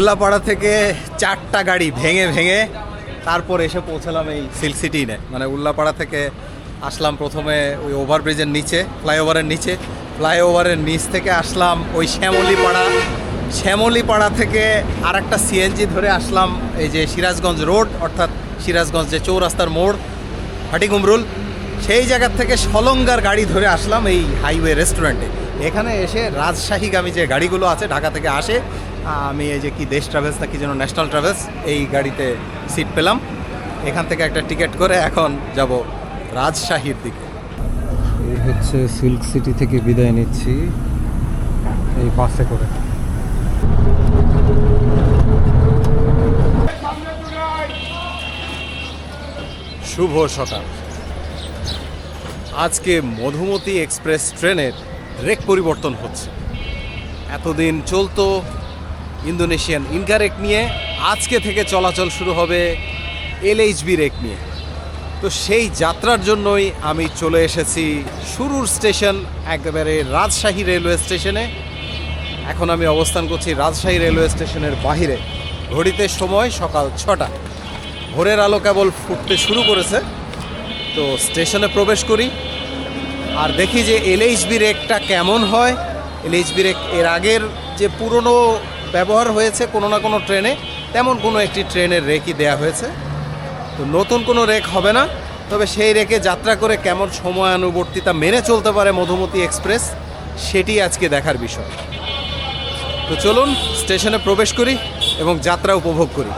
উল্লাপাড়া থেকে 4টা গাড়ি ভেঙে ভেঙে তারপর এসে পৌঁছালাম এই সিল্ক সিটি নে। মানে উল্লাপাড়া থেকে আসলাম প্রথমে ওই ওভারব্রিজের নিচে, ফ্লাইওভারের নিচ থেকে আসলাম ওই শ্যামলীপাড়া থেকে আরেকটা সিএনজি ধরে আসলাম এই যে সিরাজগঞ্জ রোড, অর্থাৎ সিরাজগঞ্জ যে চৌরাস্তার মোড় হাটিকুমরুল, সেই জায়গার থেকে সলঙ্গার গাড়ি ধরে আসলাম এই হাইওয়ে রেস্টুরেন্টে। এখানে এসে রাজশাহীগামী যে গাড়িগুলো আছে ঢাকা থেকে আসে, আমি এই যে কি দেশ ট্রাভেলস না কি যেন ন্যাশনাল ট্রাভেলস, এই গাড়িতে সিট পেলাম। এখান থেকে একটা টিকিট করে এখন যাব রাজশাহীর দিকে। এই হচ্ছে সিল্ক সিটি থেকে বিদায় নিচ্ছি এই বাসে করে। শুভ সকাল। আজকে মধুমতি এক্সপ্রেস ট্রেনের রেক পরিবর্তন হচ্ছে। এতদিন চলতো ইন্দোনেশিয়ান ইনকা রেক নিয়ে, আজকে থেকে চলাচল শুরু হবে LHB রেক নিয়ে। তো সেই যাত্রার জন্যই আমি চলে এসেছি শুরুর স্টেশন একেবারে রাজশাহী রেলওয়ে স্টেশনে। এখন আমি অবস্থান করছি রাজশাহী রেলওয়ে স্টেশনের বাহিরে। ঘড়িতে সময় সকাল 6টা, ভোরের আলো কেবল ফুটতে শুরু করেছে। তো স্টেশনে প্রবেশ করি আর দেখি যে LHB রেকটা কেমন হয়। LHB রেক এর আগের যে পুরনো ব্যবহার হয়েছে কোনো না কোনো ট্রেনে, তেমন কোনো একটি ট্রেনের রেকই দেয়া হয়েছে। তো নতুন কোনো রেক হবে না, তবে সেই রেকে যাত্রা করে কেমন সময়ানুবর্তিতা মেনে চলতে পারে মধুমতি এক্সপ্রেস, সেটি আজকে দেখার বিষয়। তো চলুন স্টেশনে প্রবেশ করি এবং যাত্রা উপভোগ করি।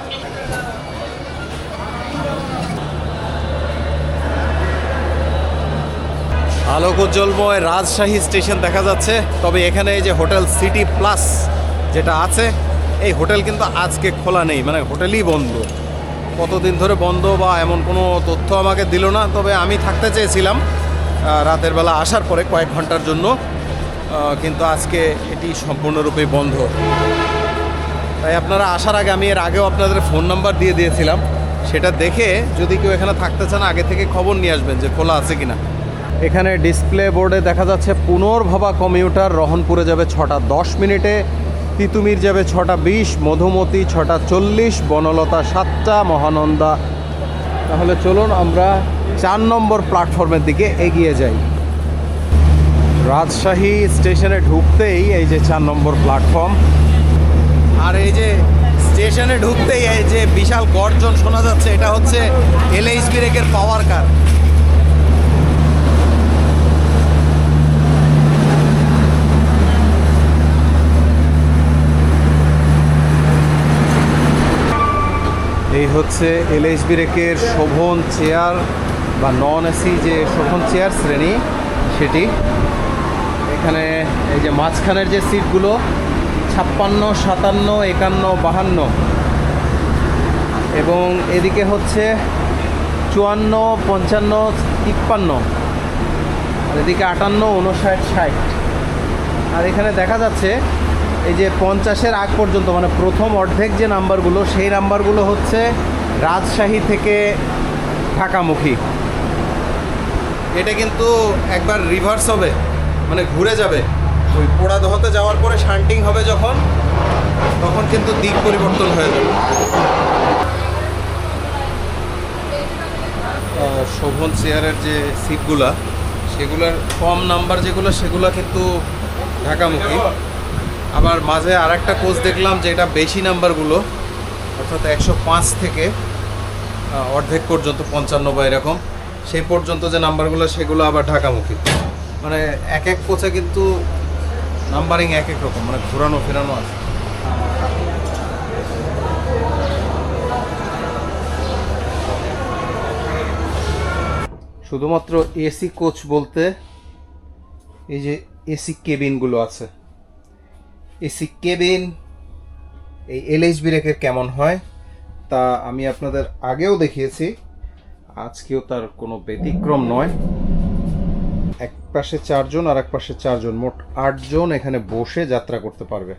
আলোকোজ্জ্বলময় রাজশাহী স্টেশন দেখা যাচ্ছে। তবে এখানে এই যে হোটেল সিটি প্লাস যেটা আছে, এই হোটেল কিন্তু আজকে খোলা নেই, মানে হোটেলই বন্ধ। কতদিন ধরে বন্ধ বা এমন কোনো তথ্য আমাকে দিল না। তবে আমি থাকতে চেয়েছিলাম রাতের বেলা আসার পরে কয়েক ঘন্টার জন্য, কিন্তু আজকে এটি সম্পূর্ণরূপে বন্ধ। তাই আপনারা আসার আগে, আমি এর আগেও আপনাদের ফোন নাম্বার দিয়ে দিয়েছিলাম, সেটা দেখে যদি কেউ এখানে থাকতে চান আগে থেকে খবর নিয়ে আসবেন যে খোলা আছে কিনা। এখানে ডিসপ্লে বোর্ডে দেখা যাচ্ছে পুনর্ভবা কমিউটার রহনপুরে যাবে 6টা 10 মিনিটে, তিতুমির যাবে 6টা 20, মধুমতি 6টা 40, বনলতা 7টা, মহানন্দা। তাহলে চলুন আমরা 4 নম্বর প্ল্যাটফর্মের দিকে এগিয়ে যাই। রাজশাহী স্টেশনে ঢুকতেই এই যে 4 নম্বর প্ল্যাটফর্ম, আর এই যে স্টেশনে ঢুকতেই এই যে বিশাল গর্জন শোনা যাচ্ছে, এটা হচ্ছে LHB রেকের পাওয়ার কার। এই হচ্ছে LHB রেকের শোভন চেয়ার বা নন এসি যে শোভন চেয়ার শ্রেণী, সেটি। এখানে এই যে মাঝখানের যে সিটগুলো 56, 57, 51, 52, এবং এদিকে হচ্ছে 54, 55, 53, আর এদিকে 58, 59, 60। আর এখানে দেখা যাচ্ছে এই যে 50-এর আগ পর্যন্ত, মানে প্রথম অর্ধেক যে নাম্বারগুলো, সেই নাম্বারগুলো হচ্ছে রাজশাহী থেকে ঢাকামুখী। এটা কিন্তু একবার রিভার্স হবে, মানে ঘুরে যাবে। ওই পোড়াদহতে যাওয়ার পরে শান্টিং হবে যখন, তখন কিন্তু দিক পরিবর্তন হয়ে যাবে। শোভন চেয়ারের যে সিটগুলা, সেগুলোর কম নাম্বার যেগুলো, সেগুলো কিন্তু ঢাকামুখী। আবার মাঝে আর একটা কোচ দেখলাম যেটা বেশি নাম্বারগুলো, অর্থাৎ 105 থেকে অর্ধেক পর্যন্ত 55 বা এরকম, সেই পর্যন্ত যে নাম্বারগুলো সেগুলো আবার ঢাকামুখী। মানে এক এক কোচে কিন্তু নাম্বারিং এক এক রকম, মানে ঘোরানো ফেরানো আছে। শুধুমাত্র এসি কোচ বলতে এই যে এসি কেবিনগুলো আছে, এসি কেবিন এই LHB রেকের কেমন হয় তা আমি আপনাদের আগেও দেখিয়েছি, আজকেও তার কোনো ব্যতিক্রম নয়। এক পাশে 4 জন আর এক পাশে 4 জন, মোট 8 জন এখানে বসে যাত্রা করতে পারবে।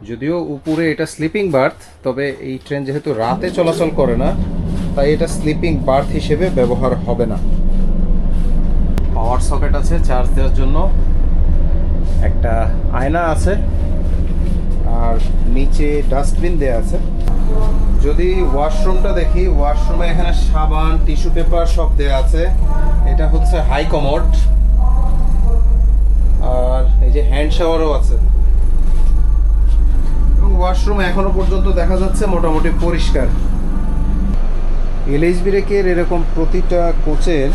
যদিও উপরে এটা স্লিপিং বার্থ, তবে এই ট্রেন যেহেতু রাতে চলাচল করে না, তাই এটা স্লিপিং বার্থ হিসেবে ব্যবহার হবে না। পাওয়ার সকেট আছে চার্জ দেওয়ার জন্য, একটা আয়না আছে, আর নিচে ডাস্টবিন দেয়া আছে। যদি ওয়াশরুমটা দেখি, ওয়াশরুমে এখানে সাবান, টিস্যু পেপার সব দেয়া আছে। এটা হচ্ছে হাই কমোড, আর এই যে হ্যান্ড শাওয়ারও আছে। এবং ওয়াশরুম এখনো পর্যন্ত দেখা যাচ্ছে মোটামুটি পরিষ্কার। এলএইচ ব্রেকের এরকম প্রতিটা কোচের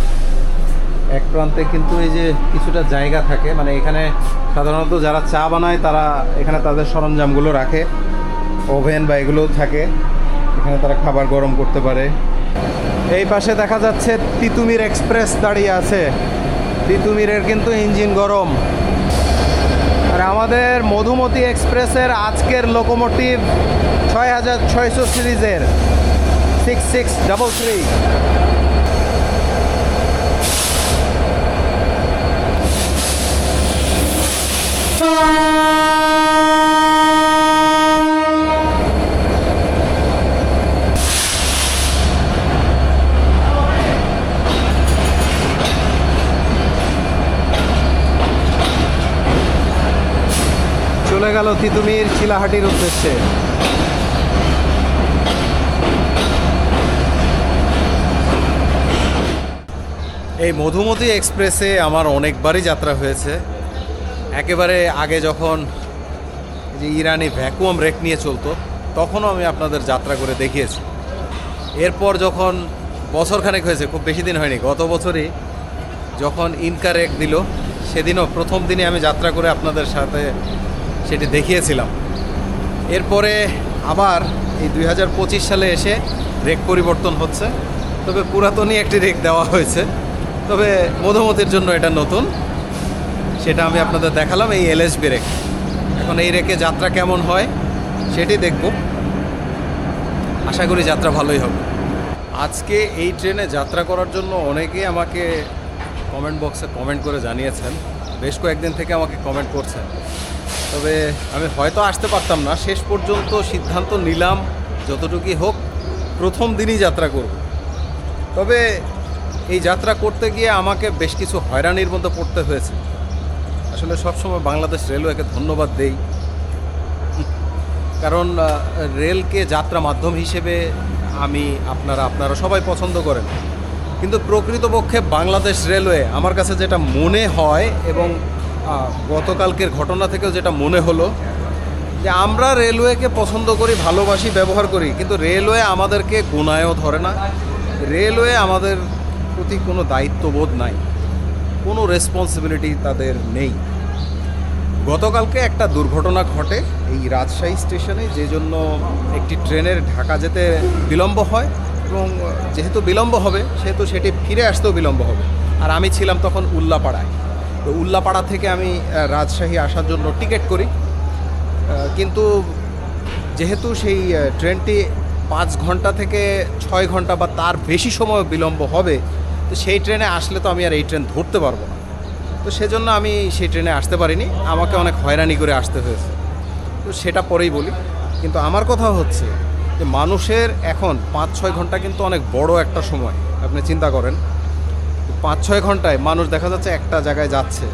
এক প্রান্তে কিন্তু এই যে কিছুটা জায়গা থাকে, মানে এখানে সাধারণত যারা চা বানায় তারা এখানে তাদের সরঞ্জামগুলো রাখে, ওভেন বা এগুলোও থাকে, এখানে তারা খাবার গরম করতে পারে। এই পাশে দেখা যাচ্ছে তিতুমির এক্সপ্রেস দাঁড়িয়ে আছে। তিতুমিরের কিন্তু ইঞ্জিন গরম। আর আমাদের মধুমতি এক্সপ্রেসের আজকের লোকোমোটিভ 6600 সিরিজের 6633। চলে গেল তিতুমির শিলাহাটির উদ্দেশ্যে। এই মধুমতি এক্সপ্রেসে আমার অনেকবারই যাত্রা হয়েছে। একেবারে আগে যখন যে ইরানি ভ্যাকুয়াম রেক নিয়ে চলতো তখনও আমি আপনাদের যাত্রা করে দেখিয়েছি। এরপর যখন বছরখানেক হয়েছে, খুব বেশি দিন হয়নি, গত বছরই যখন ইনকা রেক দিল সেদিনও প্রথম দিনে আমি যাত্রা করে আপনাদের সাথে সেটি দেখিয়েছিলাম। এরপরে আবার এই 2025 সালে এসে রেক পরিবর্তন হচ্ছে, তবে পুরাতনই একটি রেক দেওয়া হয়েছে, তবে মধুমতির জন্য এটা নতুন, সেটা আমি আপনাদের দেখালাম। এই এলএইচ ব্রেক, এখন এই রেকে যাত্রা কেমন হয় সেটি দেখব। আশা করি যাত্রা ভালোই হবে। আজকে এই ট্রেনে যাত্রা করার জন্য অনেকেই আমাকে কমেন্ট বক্সে কমেন্ট করে জানিয়েছেন, বেশ কয়েকদিন থেকে আমাকে কমেন্ট করছেন। তবে আমি হয়তো আসতে পারতাম না, শেষ পর্যন্ত সিদ্ধান্ত নিলাম যতটুকুই হোক প্রথম দিনই যাত্রা করব। তবে এই যাত্রা করতে গিয়ে আমাকে বেশ কিছু হয়রানির মধ্যে পড়তে হয়েছে। আসলে সবসময় বাংলাদেশ রেলওয়েকে ধন্যবাদ দেই, কারণ রেলকে যাত্রা মাধ্যম হিসেবে আপনারা সবাই পছন্দ করেন, কিন্তু প্রকৃতপক্ষে বাংলাদেশ রেলওয়ে আমার কাছে যেটা মনে হয়, এবং গতকালকের ঘটনা থেকেও যেটা মনে হলো, যে আমরা রেলওয়েকে পছন্দ করি, ভালোবাসি, ব্যবহার করি, কিন্তু রেলওয়ে আমাদেরকে গোনায়ও ধরে না। রেলওয়ে আমাদের প্রতি কোনো দায়িত্ববোধ নাই, কোনো রেসপন্সিবিলিটি তাদের নেই। গতকালকে একটা দুর্ঘটনা ঘটে এই রাজশাহী স্টেশনে, যে জন্য একটি ট্রেনের ঢাকা যেতে বিলম্ব হয়, এবং যেহেতু বিলম্ব হবে সেহেতু সেটি ফিরে আসতেও বিলম্ব হবে। আর আমি ছিলাম তখন উল্লাপাড়ায়, তো উল্লাপাড়া থেকে আমি রাজশাহী আসার জন্য টিকিট করি, কিন্তু যেহেতু সেই ট্রেনটি 5 ঘন্টা থেকে 6 ঘন্টা বা তার বেশি সময় বিলম্ব হবে, তো সেই ট্রেনে আসলে তো আমি আর এই ট্রেন ধরতে পারবো না। তো সেজন্য আমি সেই ট্রেনে আসতে পারিনি, আমাকে অনেক হয়রানি করে আসতে হয়েছে। তো সেটা পরেই বলি, কিন্তু আমার কথা হচ্ছে যে মানুষের এখন 5-6 ঘন্টা কিন্তু অনেক বড় একটা সময়। আপনি চিন্তা করেন, 5-6 ঘন্টায় মানুষ দেখা যাচ্ছে একটা জায়গায় যাচ্ছে,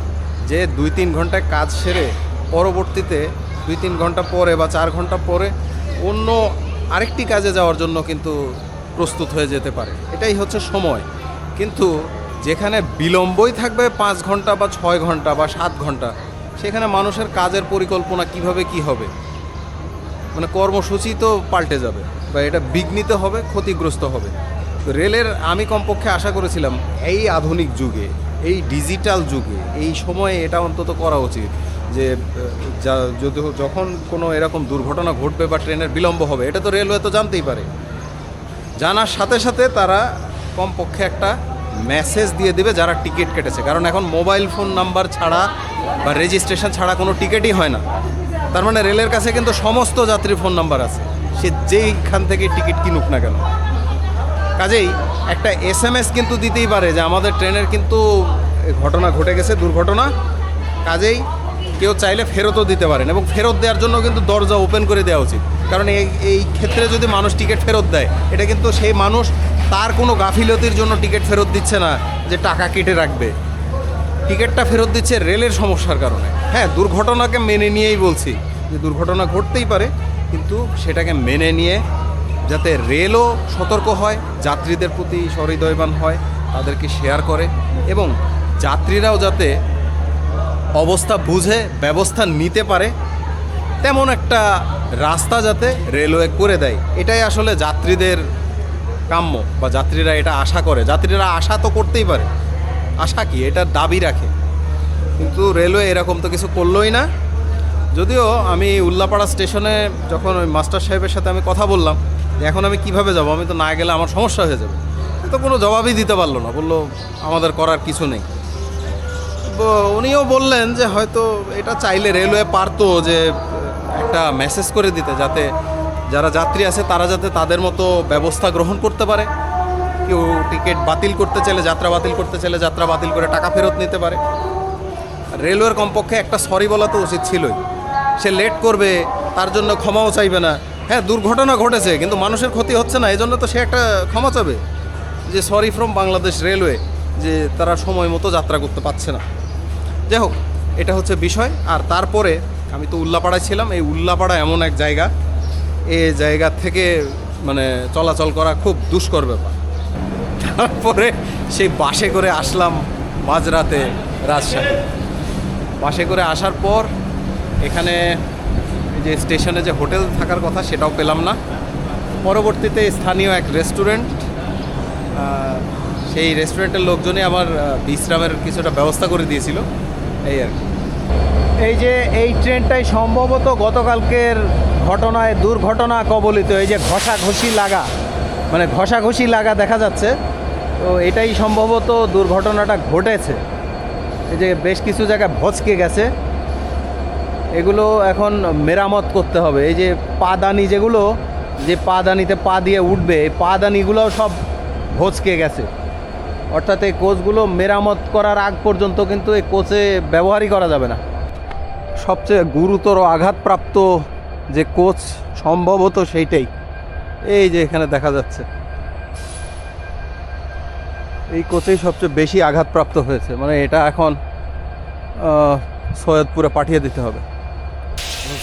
যে 2-3 ঘন্টায় কাজ সেরে পরবর্তীতে 2-3 ঘন্টা পরে বা 4 ঘন্টা পরে অন্য আরেকটি কাজে যাওয়ার জন্য কিন্তু প্রস্তুত হয়ে যেতে পারে। এটাই হচ্ছে সময়। কিন্তু যেখানে বিলম্বই থাকবে 5 ঘন্টা বা 6 ঘন্টা বা 7 ঘন্টা, সেখানে মানুষের কাজের পরিকল্পনা কিভাবে কি হবে, মানে কর্মসূচি তো পাল্টে যাবে বা এটা বিঘ্নিত হবে, ক্ষতিগ্রস্ত হবে। তো রেলের আমি কমপক্ষে আশা করেছিলাম এই আধুনিক যুগে, এই ডিজিটাল যুগে, এই সময়ে এটা অন্তত করা উচিত, যে যখন কোনো এরকম দুর্ঘটনা ঘটবে বা ট্রেনের বিলম্ব হবে, এটা তো রেলওয়ে তো জানতেই পারে। জানার সাথে সাথে তারা কমপক্ষে একটা মেসেজ দিয়ে দেবে যারা টিকিট কেটেছে, কারণ এখন মোবাইল ফোন নাম্বার ছাড়া বা রেজিস্ট্রেশন ছাড়া কোনো টিকিটই হয় না। তার মানে রেলের কাছে কিন্তু সমস্ত যাত্রীর ফোন নাম্বার আছে, সে যেইখান থেকে টিকিট কিনুক না কেন। কাজেই একটা SMS কিন্তু দিতেই পারে যে আমাদের ট্রেনের কিন্তু ঘটনা ঘটে গেছে, দুর্ঘটনা। কাজেই কেউ চাইলে ফেরতও দিতে পারেন, এবং ফেরত দেওয়ার জন্য কিন্তু দরজা ওপেন করে দেওয়া উচিত। কারণ এই ক্ষেত্রে যদি মানুষ টিকিট ফেরত দেয়, এটা কিন্তু সেই মানুষ তার কোনো গাফিলতির জন্য টিকিট ফেরত দিচ্ছে না যে টাকা কেটে রাখবে, টিকিটটা ফেরত দিচ্ছে রেলের সমস্যার কারণে। হ্যাঁ, দুর্ঘটনাকে মেনে নিয়েই বলছি যে দুর্ঘটনা ঘটতেই পারে, কিন্তু সেটাকে মেনে নিয়ে যাতে রেলও সতর্ক হয়, যাত্রীদের প্রতি সহৃদয়বান হয়, তাদেরকে শেয়ার করে, এবং যাত্রীরাও যাতে অবস্থা বুঝে ব্যবস্থা নিতে পারে তেমন একটা রাস্তা যাতে রেলওয়ে করে দেয়। এটাই আসলে যাত্রীদের কাম্য, বা যাত্রীরা এটা আশা করে। যাত্রীরা আশা তো করতেই পারে, আশা কি, এটার দাবি রাখে, কিন্তু রেলওয়ে এরকম তো কিছু করলোই না। যদিও আমি উল্লাপাড়া স্টেশনে যখন ওই মাস্টার সাহেবের সাথে আমি কথা বললাম যে এখন আমি কিভাবে যাব, আমি তো না গেলে আমার সমস্যা হয়ে যাবে, তো কোনো জবাবই দিতে পারলো না, বললো আমাদের করার কিছু নেই। তো উনিও বললেন যে হয়তো এটা চাইলে রেলওয়ে পারতো যে একটা মেসেজ করে দিতে, যাতে যারা যাত্রী আছে তারা যাতে তাদের মতো ব্যবস্থা গ্রহণ করতে পারে। কেউ টিকিট বাতিল করতে চাইলে, যাত্রা বাতিল করতে চাইলে যাত্রা বাতিল করে টাকা ফেরত নিতে পারে। রেলওয়ের কমপক্ষে একটা সরি বলা তো উচিত ছিলই। সে লেট করবে, তার জন্য ক্ষমাও চাইবে না। হ্যাঁ, দুর্ঘটনা ঘটেছে কিন্তু মানুষের ক্ষতি হচ্ছে না, এই জন্য তো সে একটা ক্ষমা চাবে যে সরি ফ্রম বাংলাদেশ রেলওয়ে, যে তারা সময় মতো যাত্রা করতে পারছে না। যাই হোক, এটা হচ্ছে বিষয়। আর তারপরে আমি তো উল্লাপাড়ায় ছিলাম। এই উল্লাপাড়া এমন এক জায়গা, এই জায়গা থেকে মানে চলাচল করা খুব দুষ্কর ব্যাপার। তারপরে সেই বাসে করে আসলাম মাঝরাতে রাজশাহী। বাসে করে আসার পর এখানে যে স্টেশনে যে হোটেল থাকার কথা সেটাও পেলাম না। পরবর্তীতে স্থানীয় এক রেস্টুরেন্ট, সেই রেস্টুরেন্টের লোকজনই আমার বিশ্রামের কিছুটা ব্যবস্থা করে দিয়েছিল, এই আর কি। এই যে এই ট্রেনটাই সম্ভবত গতকালকের ঘটনায় দুর্ঘটনা কবলিত। এই যে ঘষাঘষি লাগা দেখা যাচ্ছে, তো এটাই সম্ভবত দুর্ঘটনাটা ঘটেছে। এই যে বেশ কিছু জায়গায় ভচকে গেছে, এগুলো এখন মেরামত করতে হবে। এই যে পাদানি, যেগুলো যে পাদানিতে পা দিয়ে উঠবে, এই পাদানিগুলোও সব ভচকে গেছে। অর্থাৎ এই কোচগুলো মেরামত করার আগ পর্যন্ত কিন্তু এই কোচে ব্যবহারই করা যাবে না। সবচেয়ে গুরুতর আঘাতপ্রাপ্ত যে কোচ সম্ভবত সেইটাই, এই যে এখানে দেখা যাচ্ছে, এই কোচেই সবচেয়ে বেশি আঘাতপ্রাপ্ত হয়েছে। মানে এটা এখন সৈয়দপুরে পাঠিয়ে দিতে হবে।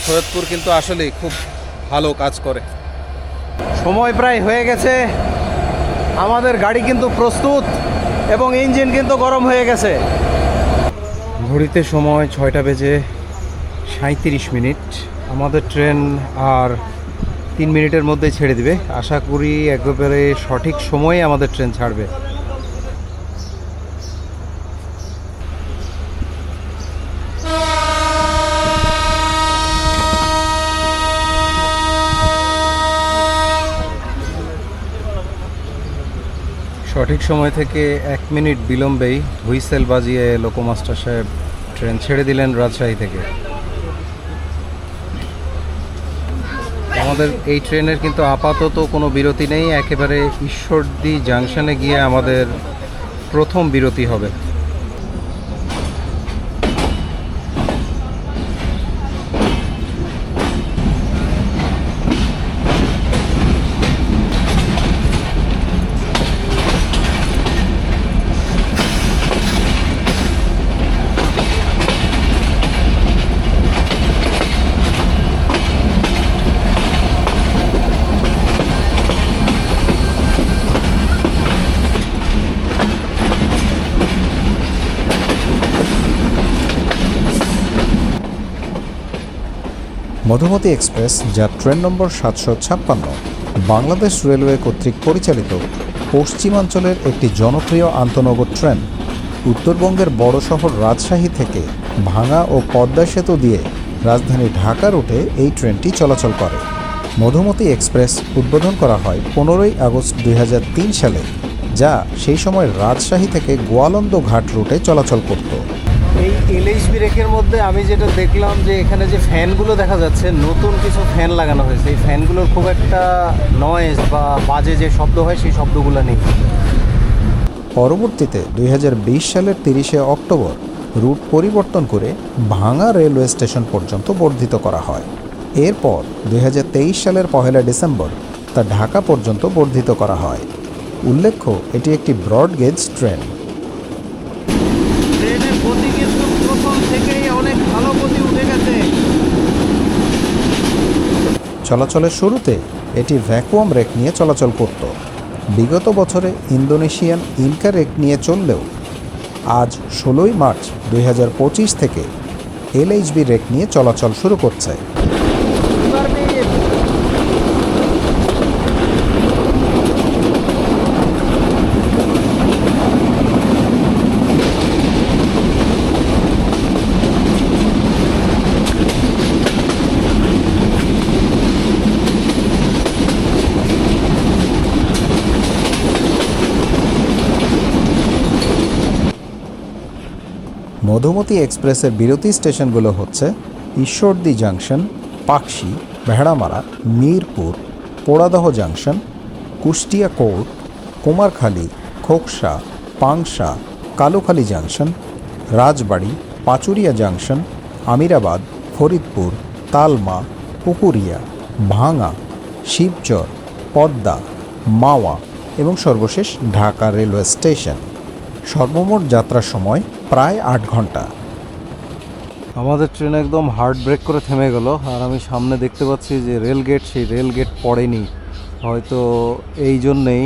সৈয়দপুর কিন্তু আসলেই খুব ভালো কাজ করে। সময় প্রায় হয়ে গেছে, আমাদের গাড়ি কিন্তু প্রস্তুত এবং ইঞ্জিন কিন্তু গরম হয়ে গেছে। ঘড়িতে সময় 6:37। আমাদের ট্রেন আর 3 মিনিটের মধ্যেই ছেড়ে দিবে। আশা করি একেবারে সঠিক সময়ে আমাদের ট্রেন ছাড়বে। সঠিক সময় থেকে 1 মিনিট বিলম্বেই হুইসেল বাজিয়ে লোকোমাস্টার সাহেব ট্রেন ছেড়ে দিলেন রাজশাহী থেকে। আমাদের এই ট্রেনের কিন্তু আপাতত কোনো বিরতি নেই, একেবারে ঈশ্বরদী জাংশনে গিয়ে আমাদের প্রথম বিরতি হবে। মধুমতি এক্সপ্রেস, যা ট্রেন নম্বর 756, বাংলাদেশ রেলওয়ে কর্তৃক পরিচালিত পশ্চিমাঞ্চলের একটি জনপ্রিয় আন্তঃনগর ট্রেন, উত্তরবঙ্গের বড় শহর রাজশাহী থেকে ভাঙা ও পদ্মা সেতু দিয়ে রাজধানী ঢাকা রুটে এই ট্রেনটি চলাচল করে। মধুমতি এক্সপ্রেস উদ্বোধন করা হয় 15 আগস্ট 2003 সালে, যা সেই সময় রাজশাহী থেকে গোয়ালন্দ ঘাট রুটে চলাচল করত। এই এলএইচবি রেকের মধ্যে আমি যেটা দেখলাম যে এখানে যে ফ্যানগুলো দেখা যাচ্ছে, নতুন কিছু ফ্যান লাগানো হয়েছে। এই ফ্যানগুলোর খুব একটা নয়েজ বা বাজে যে শব্দ হয় সেই শব্দগুলো নেই। পরবর্তীতে 2020 সালের 30 অক্টোবর রুট পরিবর্তন করে ভাঙা রেলওয়ে স্টেশন পর্যন্ত বর্ধিত করা হয়। এরপর 2023 সালের 1 ডিসেম্বর তা ঢাকা পর্যন্ত বর্ধিত করা হয়। উল্লেখ্য, এটি একটি ব্রডগেজ ট্রেন। ট্রেনের গতি কিন্তু প্রথম থেকেই অনেক ভালো গতি উঠে গেছে। চলাচলের শুরুতে এটি ভ্যাকুয়াম রেক নিয়ে চলাচল করত। বিগত বছরে ইন্দোনেশিয়ান ইনকা রেক নিয়ে চললেও আজ 16ই মার্চ 2025 থেকে এলএইচবি রেক নিয়ে চলাচল শুরু করছে। মধুমতি এক্সপ্রেসের বিরতি স্টেশনগুলো হচ্ছে Ishwardi junction, Pakshi, Bheramara, Mirpur, Poradaha junction, Kushtia court, Kumarkhali, Khoksa, Pangsha, Kalukhali junction, Rajbari, Pachuria junction, Amirabad, Faridpur, Talma, Pukuria, Bhanga, Shibchar, Padma, মাওয়া এবং সর্বশেষ ঢাকা রেলওয়ে স্টেশন। সর্বমোট যাত্রার সময় প্রায় 8 ঘন্টা। আমাদের ট্রেন একদম হার্ড ব্রেক করে থেমে গেল, আর আমি সামনে দেখতে পাচ্ছি যে রেলগেট, সেই রেলগেট পড়েনি, হয়তো এই জন্যেই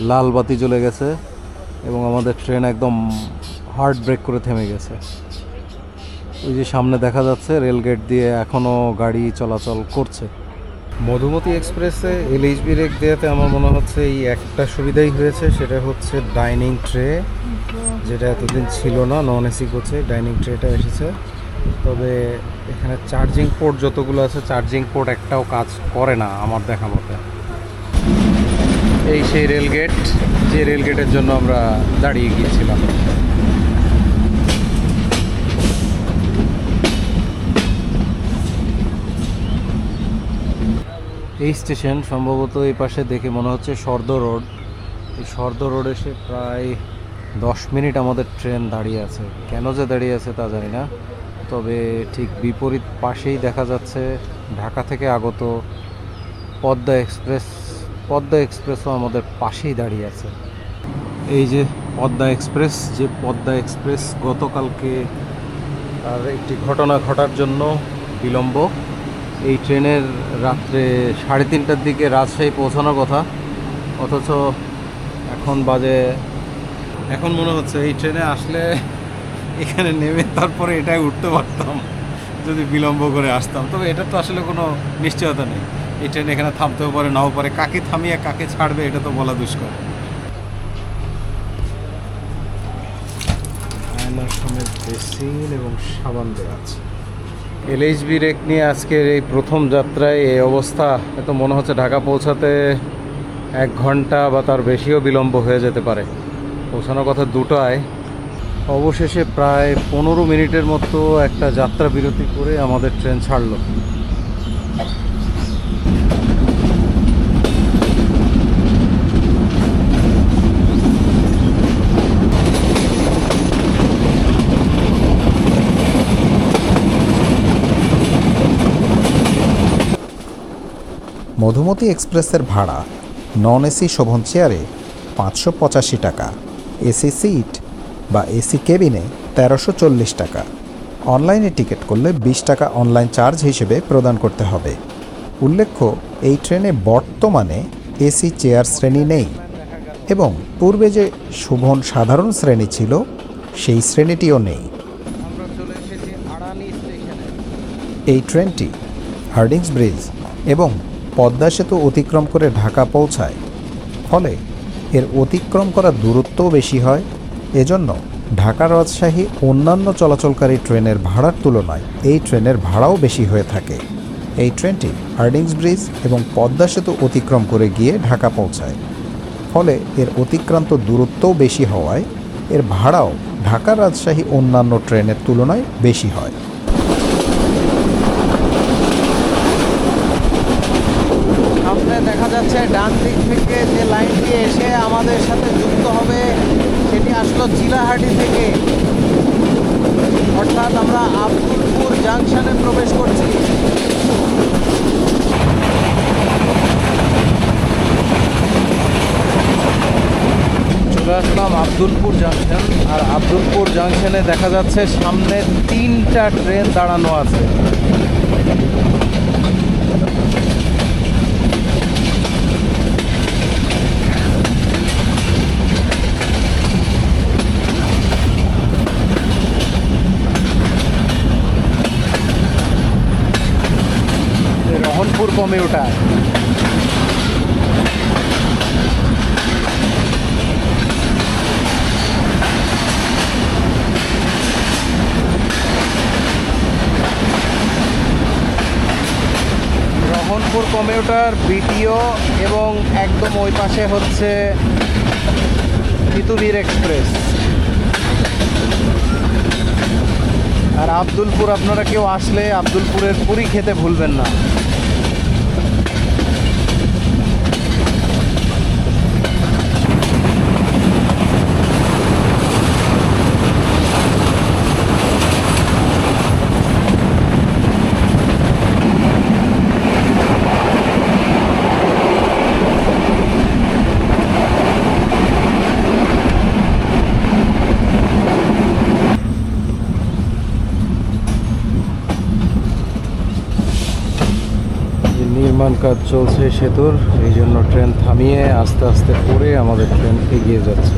লাল বাতি জ্বলে গেছে এবং আমাদের ট্রেন একদম হার্ড ব্রেক করে থেমে গেছে। ওই যে সামনে দেখা যাচ্ছে রেলগেট দিয়ে এখনও গাড়ি চলাচল করছে। মধুমতি এক্সপ্রেসে এলএইচবি রেক দেওয়াতে আমার মনে হচ্ছে এই একটা সুবিধাই হয়েছে, সেটা হচ্ছে ডাইনিং ট্রে, যেটা এতদিন ছিল না। নন এসি কোচে ডাইনিং ট্রেটা এসেছে। তবে এখানে চার্জিং পোর্ট যতগুলো আছে, চার্জিং পোর্ট একটাও কাজ করে না আমার দেখা মতে। এই সেই রেলগেট, যে রেলগেটের জন্য আমরা দাঁড়িয়ে গিয়েছিলাম। এই স্টেশন সম্ভবত এই পাশে দেখে মনে হচ্ছে সর্দ রোড। এই সর্দ রোড এসে প্রায় 10 মিনিট আমাদের ট্রেন দাঁড়িয়ে আছে। কেন যে দাঁড়িয়ে আছে তা জানি না, তবে ঠিক বিপরীত পাশেই দেখা যাচ্ছে ঢাকা থেকে আগত পদ্মা এক্সপ্রেস। পদ্মা এক্সপ্রেসও আমাদের পাশেই দাঁড়িয়ে আছে। এই যে পদ্মা এক্সপ্রেস, যে পদ্মা এক্সপ্রেস গতকালকে আর একটি ঘটনা ঘটার জন্য বিলম্ব। এই ট্রেনের রাত্রে 3:30টার দিকে রাজশাহী পৌঁছানোর কথা, অথচ এখন মনে হচ্ছে এই ট্রেনে আসলে এখানে নেমে তারপরে এটাই উঠতে পারতাম যদি বিলম্ব করে আসতাম। তবে এটা তো আসলে কোনো নিশ্চয়তা নেই, এই ট্রেন এখানে থামতেও পারে, নাও পারে। কাকে থামিয়ে কাকে ছাড়বে এটা তো বলা দুষ্কর। আয়নার সমেত বেসিন এবং সাবান দেওয়া আছে। এলএইচবি রেক নিয়ে আজকের এই প্রথম যাত্রায় এই অবস্থা। এত মনে হচ্ছে ঢাকা পৌঁছাতে 1 ঘন্টা বা তার বেশিও বিলম্ব হয়ে যেতে পারে। পৌঁছানোর কথা 2টায়। অবশেষে প্রায় 15 মিনিটের মতো একটা যাত্রা বিরতি করে আমাদের ট্রেন ছাড়লো। মধুমতি এক্সপ্রেসের ভাড়া নন এসি শোভন চেয়ারে 585 টাকা, এসি সিট বা এসি কেবিনে 1340 টাকা। অনলাইনে টিকিট করলে 20 টাকা অনলাইন চার্জ হিসেবে প্রদান করতে হবে। উল্লেখ্য, এই ট্রেনে বর্তমানে এসি চেয়ার শ্রেণী নেই এবং পূর্বে যে শোভন সাধারণ শ্রেণী ছিল সেই শ্রেণীটিও নেই। এই ট্রেনটি হার্ডিংস ব্রিজ এবং পদ্মা সেতু অতিক্রম করে ঢাকা পৌঁছায়, ফলে এর অতিক্রম করা দূরত্বও বেশি হয়। এজন্য ঢাকা রাজশাহী অন্যান্য চলাচলকারী ট্রেনের ভাড়ার তুলনায় এই ট্রেনের ভাড়াও বেশি হয়ে থাকে। এই ট্রেনটি হার্ডিংস ব্রিজ এবং পদ্মা সেতু অতিক্রম করে গিয়ে ঢাকা পৌঁছায়, ফলে এর অতিক্রান্ত দূরত্বও বেশি হওয়ায় এর ভাড়াও ঢাকা রাজশাহী অন্যান্য ট্রেনের তুলনায় বেশি হয়। দেখা যাচ্ছে ডান দিক থেকে যে লাইনটি এসে আমাদের সাথে যুক্ত হবে সেটি আসলো চিলাহাটি থেকে, অর্থাৎ আমরা আব্দুলপুর জাংশনে প্রবেশ করছি। চলে আসলাম আব্দুলপুর জাংশন, আর আব্দুলপুর জাংশনে দেখা যাচ্ছে সামনে 3টা ট্রেন দাঁড়ানো আছে। কমিউটার। রহনপুর কমিউটার, বিটিও এবং একদম ওই পাশে হচ্ছে তিতুমির এক্সপ্রেস। আর আব্দুলপুর আপনারা কেউ আসলে আব্দুলপুরের পুরি খেতে ভুলবেন না। নির্মাণ কাজ চলছে সেতুর, এই জন্য ট্রেন থামিয়ে আস্তে আস্তে করে আমাদের ট্রেন এগিয়ে যাচ্ছে।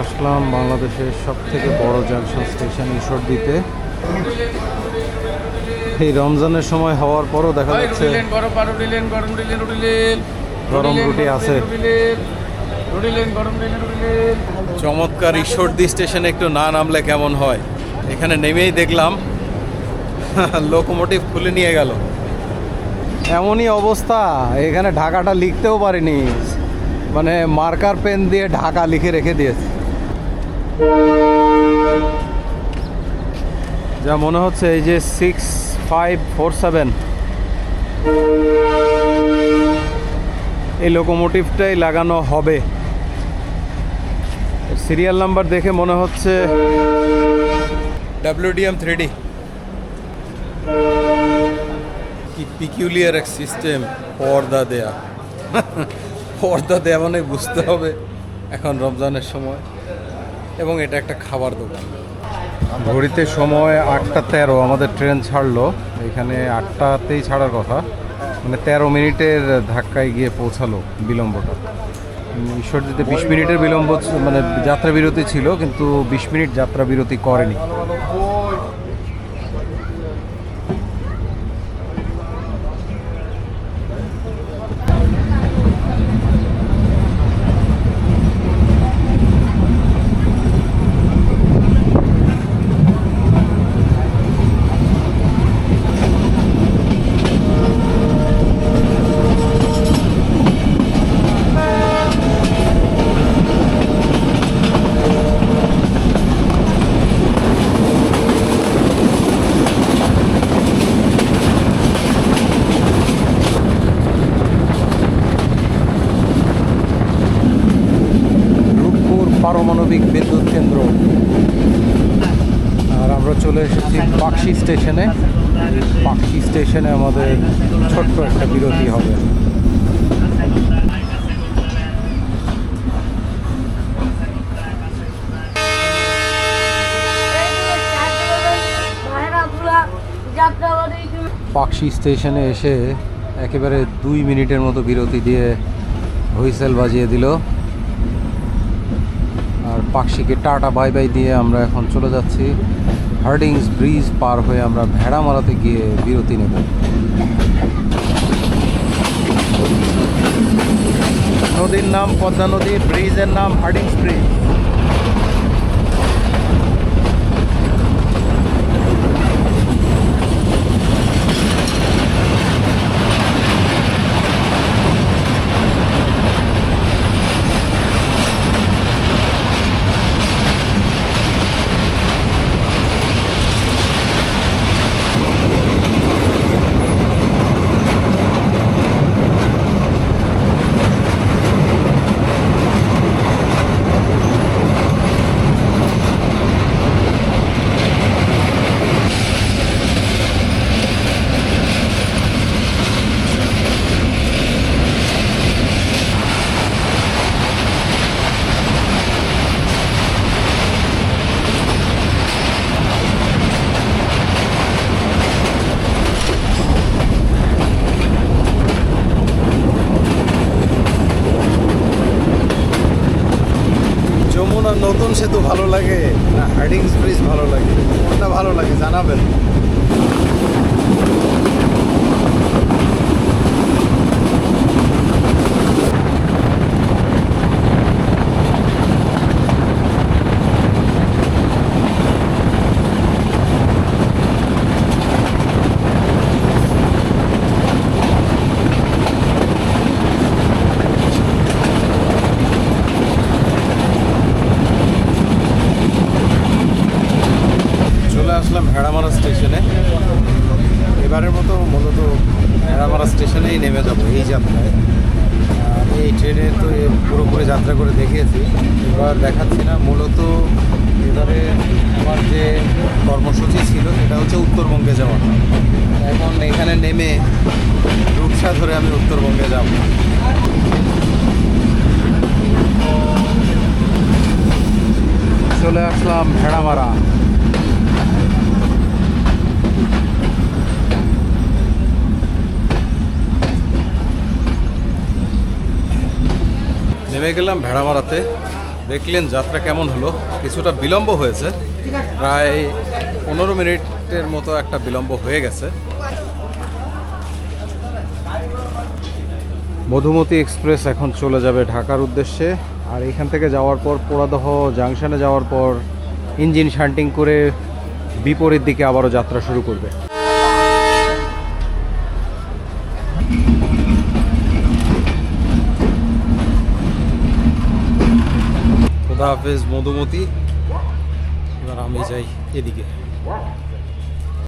আসলাম বাংলাদেশের সবথেকে বড় জাংশন স্টেশন ঈশ্বরদীতে। এই রমজানের সময় হওয়ার পরও দেখা যাচ্ছে গরম রুটি আছে। চমৎকার ঈশ্বরদী স্টেশনে একটু না নামলে কেমন হয়। এখানে নেমেই দেখলাম লোকোমোটিভ খুলে নিয়ে গেল। এমনই অবস্থা, এখানে ঢাকাটা লিখতেও পারিনি, মানে মার্কার পেন দিয়ে ঢাকা লিখে রেখে দিয়েছে। যা মনে হচ্ছে এই যে 6547 এই লোকোমোটিভটাই লাগানো হবে। সিরিয়াল নাম্বার দেখে মনে হচ্ছে WDM 3D। কি পিকিউলিয়ার এক সিস্টেম, পর্দা দেয়া। পর্দা দেয়া মানে বুঝতে হবে এখন রমজানের সময়, এবং এটা একটা খাবার দোকান। ঘড়িতে সময় 8:13, আমাদের ট্রেন ছাড়লো। এখানে 8টাতেই ছাড়ার কথা, মানে 13 মিনিটের ধাক্কায় গিয়ে পৌঁছালো বিলম্বটা। ঈশ্বরদীতে 20 মিনিটের বিলম্ব, মানে যাত্রা বিরতি ছিল, কিন্তু 20 মিনিট যাত্রা বিরতি করেনি। পারমাণবিক বিদ্যুৎ কেন্দ্র। আর আমরা চলে এসেছি পাকশি স্টেশনে। পাকশি স্টেশনে আমাদের ছোট্ট একটা বিরতি হবে। পাকশি স্টেশনে এসে একেবারে 2 মিনিটের মতো বিরতি দিয়ে হুইসেল বাজিয়ে দিল। আর পাকশিকে টাটা বাই বাই দিয়ে আমরা এখন চলে যাচ্ছি হার্ডিংস ব্রিজ পার হয়ে আমরা ভেড়ামারাতে গিয়ে বিরতি নেব। নদীর নাম পদ্মা নদী, ব্রিজের নাম হার্ডিংস ব্রিজ। হার্ডিংস ব্রিজ ভালো লাগে, কোনটা ভালো লাগে জানাবেন। চলে আসলাম ভেড়ামারা স্টেশনে। এবারের মতো মূলত ভেড়ামারা স্টেশনেই নেমে যাবো এই যাত্রায়। আমি এই ট্রেনে তো পুরোপুরি যাত্রা করে দেখিয়েছি, এবার দেখাচ্ছি না। মূলত এবারে আমার যে কর্মসূচি ছিল সেটা হচ্ছে উত্তরবঙ্গে যাওয়া। এখন এখানে নেমে রূপসা ধরে আমি উত্তরবঙ্গে যাব। চলে আসলাম ভেড়ামারা। নেমে গেলাম ভেড়ামারাতে। দেখলেন যাত্রা কেমন হলো, কিছুটা বিলম্ব হয়েছে, প্রায় 15 মিনিটের মতো একটা বিলম্ব হয়ে গেছে। মধুমতি এক্সপ্রেস এখন চলে যাবে ঢাকার উদ্দেশ্যে। আর এখান থেকে যাওয়ার পর পোড়াদহ জাংশনে যাওয়ার পর ইঞ্জিন শান্টিং করে বিপরীত দিকে আবারও যাত্রা শুরু করবে। খোদা হাফেজ মধুমতি। এবার আমি যাই এদিকে।